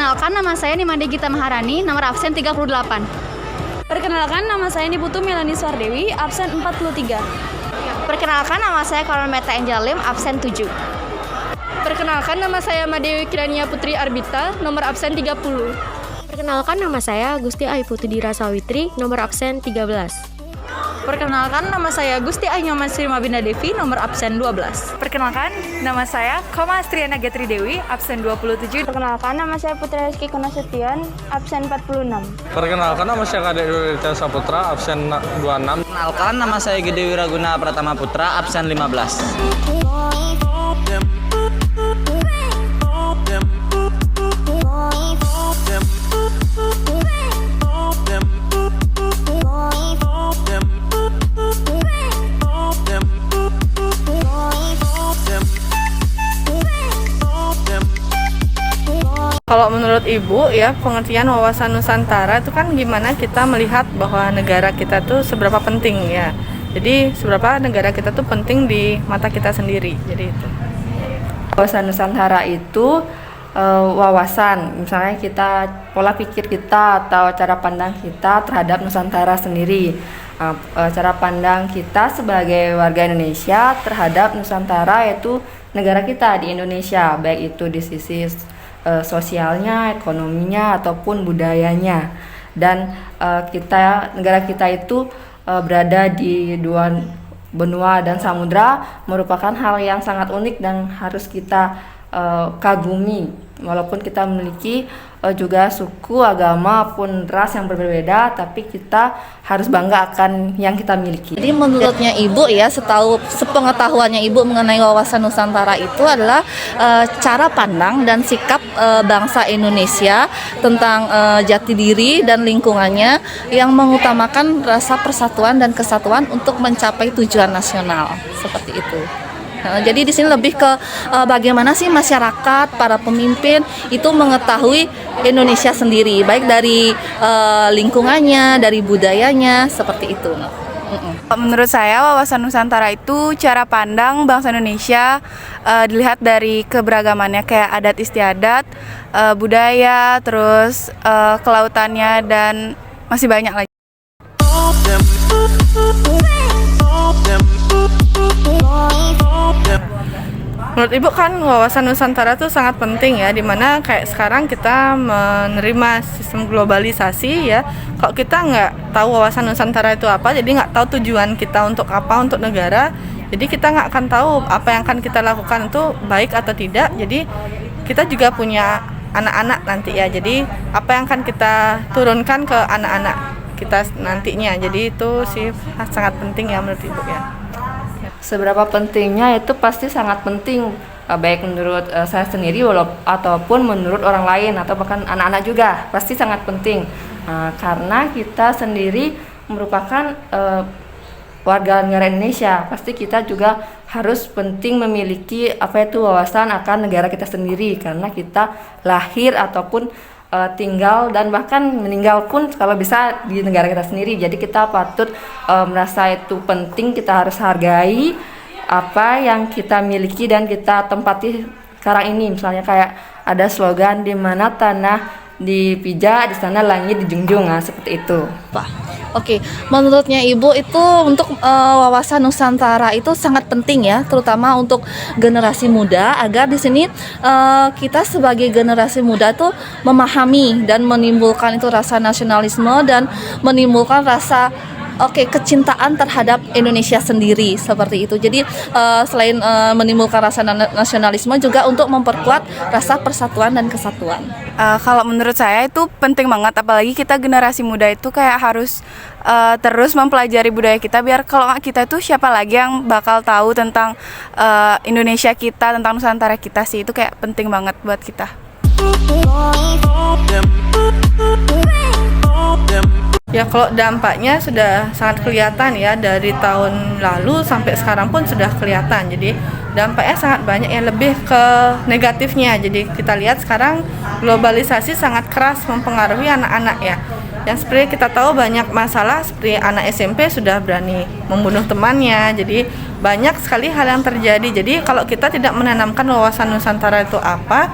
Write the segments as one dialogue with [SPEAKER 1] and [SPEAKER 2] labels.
[SPEAKER 1] Perkenalkan, nama saya Nimade Gita Maharani, nomor absen 38.
[SPEAKER 2] Perkenalkan, nama saya Niputu Melani Suardewi, absen 43.
[SPEAKER 1] Perkenalkan, nama saya Carol Meta Angelim, absen 7.
[SPEAKER 3] Perkenalkan, nama saya Madewi Kirania Putri Arbita, nomor absen 30.
[SPEAKER 4] Perkenalkan, nama saya Gusti Aiputudira Sawitri, nomor absen 13.
[SPEAKER 3] Perkenalkan, nama saya Gusti Ainyoman Sri Mabinda Devi, nomor absen 12.
[SPEAKER 5] Perkenalkan, nama saya Koma Astriana Gatri Dewi, absen 27.
[SPEAKER 2] Perkenalkan, nama saya Putri Rizky Konasution, absen 46.
[SPEAKER 6] Perkenalkan, nama saya Kadek Dulita Saputra, absen 26.
[SPEAKER 7] Perkenalkan, nama saya Gede Wiraguna Pratama Putra, absen 15.
[SPEAKER 3] Kalau menurut Ibu ya, pengertian wawasan Nusantara itu kan gimana kita melihat bahwa negara kita tuh seberapa penting ya. Jadi seberapa negara kita tuh penting di mata kita sendiri. Jadi itu.
[SPEAKER 8] Wawasan Nusantara itu wawasan, misalnya kita pola pikir kita atau cara pandang kita terhadap Nusantara sendiri. Cara pandang kita sebagai warga Indonesia terhadap Nusantara yaitu negara kita di Indonesia, baik itu di sisi sosialnya, ekonominya ataupun budayanya. Dan negara kita itu berada di dua benua dan samudra, merupakan hal yang sangat unik dan harus kita kagumi, walaupun kita memiliki juga suku, agama pun ras yang berbeda, tapi kita harus bangga akan yang kita miliki.
[SPEAKER 1] Jadi menurutnya Ibu ya, sepengetahuannya Ibu mengenai wawasan Nusantara itu adalah cara pandang dan sikap bangsa Indonesia tentang jati diri dan lingkungannya yang mengutamakan rasa persatuan dan kesatuan untuk mencapai tujuan nasional, seperti itu. Nah, jadi di sini lebih ke bagaimana sih masyarakat, para pemimpin itu mengetahui Indonesia sendiri, baik dari lingkungannya, dari budayanya, seperti itu.
[SPEAKER 5] Menurut saya, wawasan Nusantara itu cara pandang bangsa Indonesia dilihat dari keberagamannya, kayak adat istiadat, budaya, terus kelautannya, dan masih banyak lagi.
[SPEAKER 3] Menurut Ibu kan wawasan Nusantara itu sangat penting ya, dimana kayak sekarang kita menerima sistem globalisasi ya. Kalau kita nggak tahu wawasan Nusantara itu apa, jadi nggak tahu tujuan kita untuk apa, untuk negara, jadi kita nggak akan tahu apa yang akan kita lakukan itu baik atau tidak. Jadi kita juga punya anak-anak nanti ya, jadi apa yang akan kita turunkan ke anak-anak kita nantinya. Jadi itu sih sangat penting ya menurut Ibu ya.
[SPEAKER 8] Seberapa pentingnya itu pasti sangat penting, baik menurut saya sendiri ataupun menurut orang lain atau bahkan anak-anak juga pasti sangat penting, karena kita sendiri merupakan warga negara Indonesia. Pasti kita juga harus penting memiliki wawasan akan negara kita sendiri, karena kita lahir ataupun tinggal dan bahkan meninggal pun kalau bisa di negara kita sendiri. Jadi kita patut merasa itu penting, kita harus hargai apa yang kita miliki dan kita tempati sekarang ini. Misalnya kayak ada slogan di mana tanah dipijak, di sana langit dijunjung, seperti itu.
[SPEAKER 1] Oke, menurutnya Ibu itu untuk wawasan Nusantara itu sangat penting ya, terutama untuk generasi muda, agar di sini kita sebagai generasi muda tuh memahami dan menimbulkan itu rasa nasionalisme dan menimbulkan rasa kecintaan terhadap Indonesia sendiri, seperti itu. Jadi selain menimbulkan rasa nasionalisme juga untuk memperkuat rasa persatuan dan kesatuan.
[SPEAKER 5] Kalau menurut saya itu penting banget, apalagi kita generasi muda itu kayak harus terus mempelajari budaya kita, biar kalau nggak kita itu siapa lagi yang bakal tahu tentang Indonesia kita, tentang Nusantara kita sih. Itu kayak penting banget buat kita.
[SPEAKER 3] Ya kalau dampaknya sudah sangat kelihatan ya, dari tahun lalu sampai sekarang pun sudah kelihatan. Jadi dampaknya sangat banyak, yang lebih ke negatifnya. Jadi kita lihat sekarang globalisasi sangat keras mempengaruhi anak-anak ya. Yang seperti kita tahu banyak masalah, seperti anak SMP sudah berani membunuh temannya. Jadi banyak sekali hal yang terjadi. Jadi kalau kita tidak menanamkan wawasan Nusantara itu apa,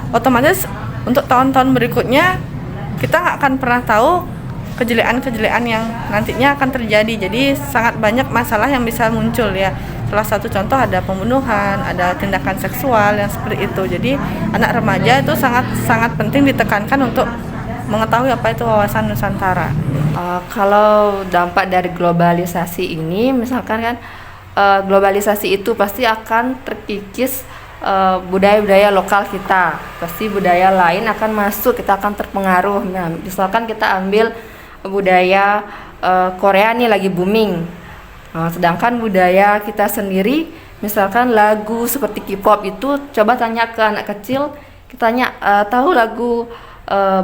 [SPEAKER 3] otomatis untuk tahun-tahun berikutnya kita nggak akan pernah tahu kejelekan-kejelekan yang nantinya akan terjadi. Jadi sangat banyak masalah yang bisa muncul ya. Salah satu contoh ada pembunuhan, ada tindakan seksual yang seperti itu. Jadi anak remaja itu sangat penting ditekankan untuk mengetahui apa itu wawasan Nusantara.
[SPEAKER 8] Kalau dampak dari globalisasi ini, misalkan kan globalisasi itu pasti akan terkikis budaya-budaya lokal kita. Pasti budaya lain akan masuk, kita akan terpengaruh. Nah, misalkan kita ambil budaya Korea nih lagi booming. Sedangkan budaya kita sendiri, misalkan lagu seperti K-pop itu, coba tanya ke anak kecil, kita tanya tahu lagu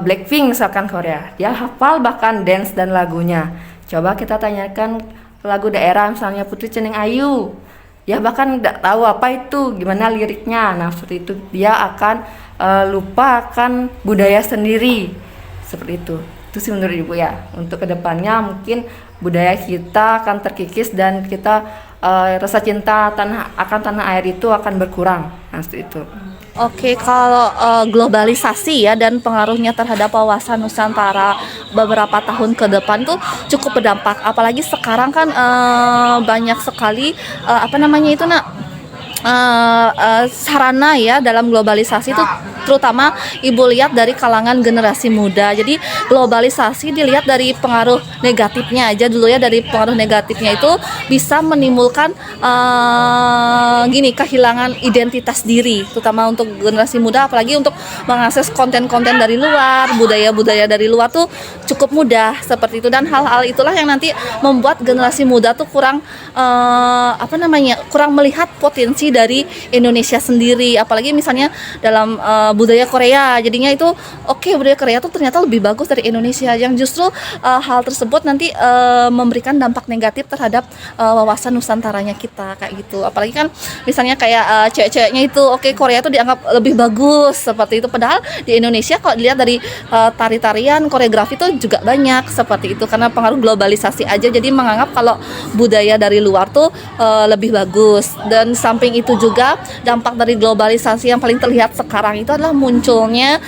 [SPEAKER 8] Blackpink misalkan Korea, dia hafal bahkan dance dan lagunya. Coba kita tanyakan lagu daerah misalnya Putri Ceneng Ayu, dia bahkan tidak tahu apa itu, gimana liriknya. Nah seperti itu dia akan lupa akan budaya sendiri, seperti itu. Itu sih menurut Ibu ya. Untuk kedepannya mungkin budaya kita akan terkikis dan kita rasa cinta akan tanah air itu akan berkurang. Nah seperti itu.
[SPEAKER 1] Oke, kalau globalisasi ya dan pengaruhnya terhadap wawasan Nusantara beberapa tahun ke depan tuh cukup berdampak. Apalagi sekarang kan banyak sekali sarana ya dalam globalisasi itu, terutama Ibu lihat dari kalangan generasi muda. Jadi globalisasi dilihat dari pengaruh negatifnya aja dulu ya. Dari pengaruh negatifnya itu bisa menimbulkan kehilangan identitas diri, terutama untuk generasi muda, apalagi untuk mengakses konten-konten dari luar, budaya-budaya dari luar tuh cukup mudah seperti itu. Dan hal-hal itulah yang nanti membuat generasi muda tuh kurang kurang melihat potensi dari Indonesia sendiri. Apalagi misalnya dalam budaya Korea, jadinya itu budaya Korea tuh ternyata lebih bagus dari Indonesia, yang justru hal tersebut nanti memberikan dampak negatif terhadap wawasan Nusantaranya kita kayak gitu. Apalagi kan misalnya kayak cewek-ceweknya itu Korea itu dianggap lebih bagus seperti itu, padahal di Indonesia kalau dilihat dari tari-tarian, koreografi itu juga banyak seperti itu, karena pengaruh globalisasi aja jadi menganggap kalau budaya dari luar tuh lebih bagus. Dan samping itu juga dampak dari globalisasi yang paling terlihat sekarang itu adalah munculnya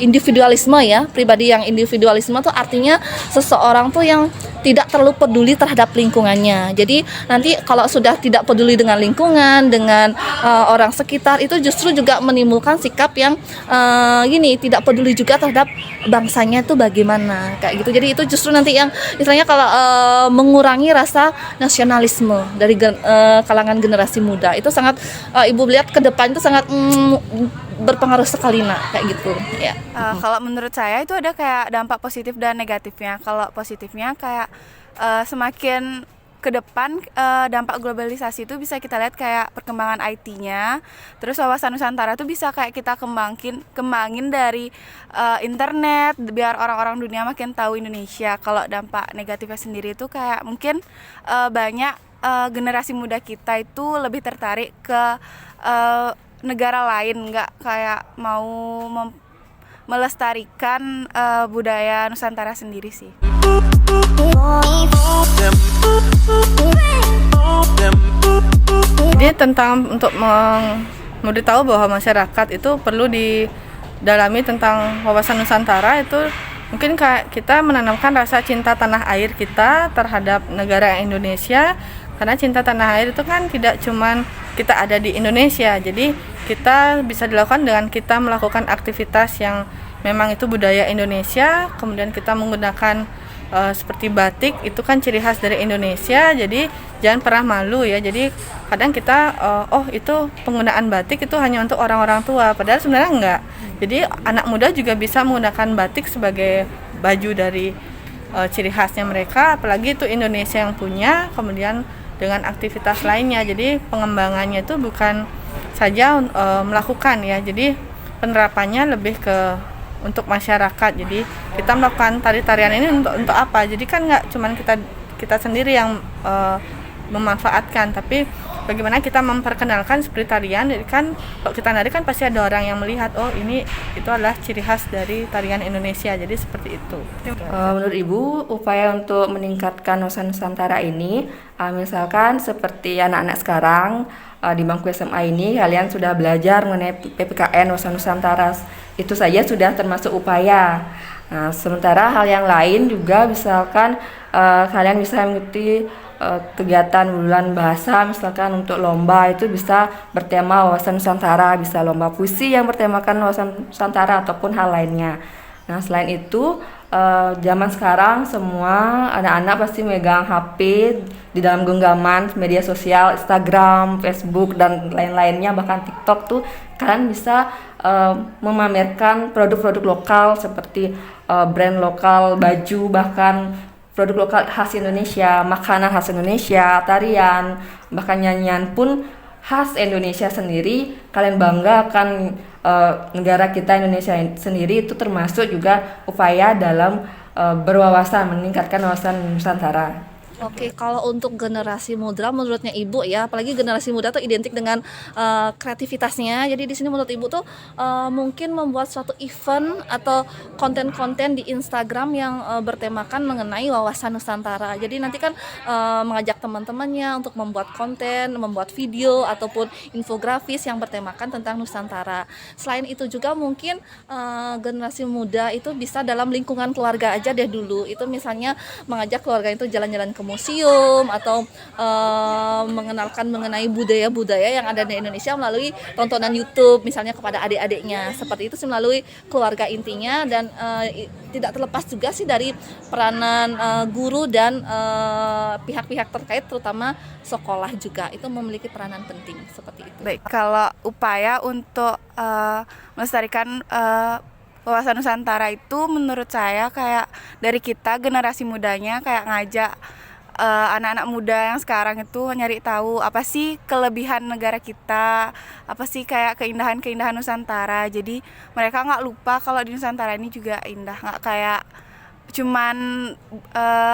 [SPEAKER 1] individualisme ya, pribadi yang individualisme tuh artinya seseorang tuh yang tidak terlalu peduli terhadap lingkungannya. Jadi nanti kalau sudah tidak peduli dengan lingkungan, dengan orang sekitar, itu justru juga menimbulkan sikap yang tidak peduli juga terhadap bangsanya itu bagaimana kayak gitu. Jadi itu justru nanti yang istilahnya kalau mengurangi rasa nasionalisme dari kalangan generasi muda. Itu sangat Ibu lihat ke depan itu sangat berpengaruh sekali kayak gitu ya.
[SPEAKER 5] Kalau menurut saya itu ada kayak dampak positif dan negatifnya. Kalau positifnya kayak semakin ke depan dampak globalisasi itu bisa kita lihat kayak perkembangan IT-nya, terus wawasan Nusantara itu bisa kayak kita kembangin dari internet biar orang-orang dunia makin tahu Indonesia. Kalau dampak negatifnya sendiri itu kayak mungkin banyak generasi muda kita itu lebih tertarik ke negara lain, nggak kayak mau melestarikan budaya Nusantara sendiri sih.
[SPEAKER 3] Jadi tentang untuk memberitahu bahwa masyarakat itu perlu didalami tentang wawasan Nusantara, itu mungkin kayak kita menanamkan rasa cinta tanah air kita terhadap negara Indonesia. Karena cinta tanah air itu kan tidak cuman kita ada di Indonesia, jadi kita bisa dilakukan dengan kita melakukan aktivitas yang memang itu budaya Indonesia. Kemudian kita menggunakan seperti batik, itu kan ciri khas dari Indonesia, jadi jangan pernah malu ya. Jadi kadang kita itu penggunaan batik itu hanya untuk orang-orang tua, padahal sebenarnya enggak. Jadi anak muda juga bisa menggunakan batik sebagai baju dari ciri khasnya mereka, apalagi itu Indonesia yang punya. Kemudian dengan aktivitas lainnya, jadi pengembangannya itu bukan saja melakukan ya, jadi penerapannya lebih ke untuk masyarakat. Jadi kita melakukan tari-tarian ini untuk apa? Jadi kan nggak cuman kita sendiri yang memanfaatkan, tapi bagaimana kita memperkenalkan seperti tarian. Jadi kan kalau kita nari kan pasti ada orang yang melihat, oh ini itu adalah ciri khas dari tarian Indonesia. Jadi seperti itu.
[SPEAKER 8] Menurut Ibu, upaya untuk meningkatkan wawasan Nusantara ini, misalkan seperti anak-anak sekarang di bangku SMA ini, kalian sudah belajar mengenai PPKN wawasan Nusantara, itu saja sudah termasuk upaya. Nah, sementara hal yang lain juga, misalkan kalian bisa mengikuti kegiatan bulan bahasa, misalkan untuk lomba itu bisa bertema wawasan Nusantara, bisa lomba puisi yang bertemakan wawasan Nusantara ataupun hal lainnya. Nah, selain itu zaman sekarang semua anak-anak pasti megang HP di dalam genggaman media sosial, Instagram, Facebook dan lain-lainnya, bahkan TikTok tuh kalian bisa memamerkan produk-produk lokal seperti brand lokal, baju, bahkan produk lokal khas Indonesia, makanan khas Indonesia, tarian, bahkan nyanyian pun khas Indonesia sendiri. Kalian bangga akan negara kita Indonesia sendiri, itu termasuk juga upaya dalam berwawasan, meningkatkan wawasan Nusantara.
[SPEAKER 1] Oke, kalau untuk generasi muda, menurutnya Ibu ya, apalagi generasi muda tuh identik dengan kreativitasnya. Jadi di sini menurut Ibu tuh mungkin membuat suatu event atau konten-konten di Instagram yang bertemakan mengenai wawasan Nusantara. Jadi nanti kan mengajak teman-temannya untuk membuat konten, membuat video ataupun infografis yang bertemakan tentang Nusantara. Selain itu juga mungkin generasi muda itu bisa dalam lingkungan keluarga aja deh dulu. Itu misalnya mengajak keluarga itu jalan-jalan ke museum atau mengenalkan mengenai budaya-budaya yang ada di Indonesia melalui tontonan YouTube misalnya kepada adik-adiknya. Seperti itu sih melalui keluarga intinya, dan tidak terlepas juga sih dari peranan guru dan pihak-pihak terkait, terutama sekolah juga itu memiliki peranan penting seperti itu.
[SPEAKER 5] Baik, kalau upaya untuk melestarikan wawasan Nusantara itu menurut saya kayak dari kita generasi mudanya kayak ngajak anak-anak muda yang sekarang itu nyari tahu apa sih kelebihan negara kita, apa sih kayak keindahan-keindahan Nusantara. Jadi mereka nggak lupa kalau di Nusantara ini juga indah, nggak kayak cuman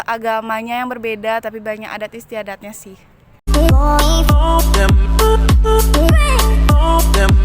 [SPEAKER 5] agamanya yang berbeda, tapi banyak adat istiadatnya sih.
[SPEAKER 9] Them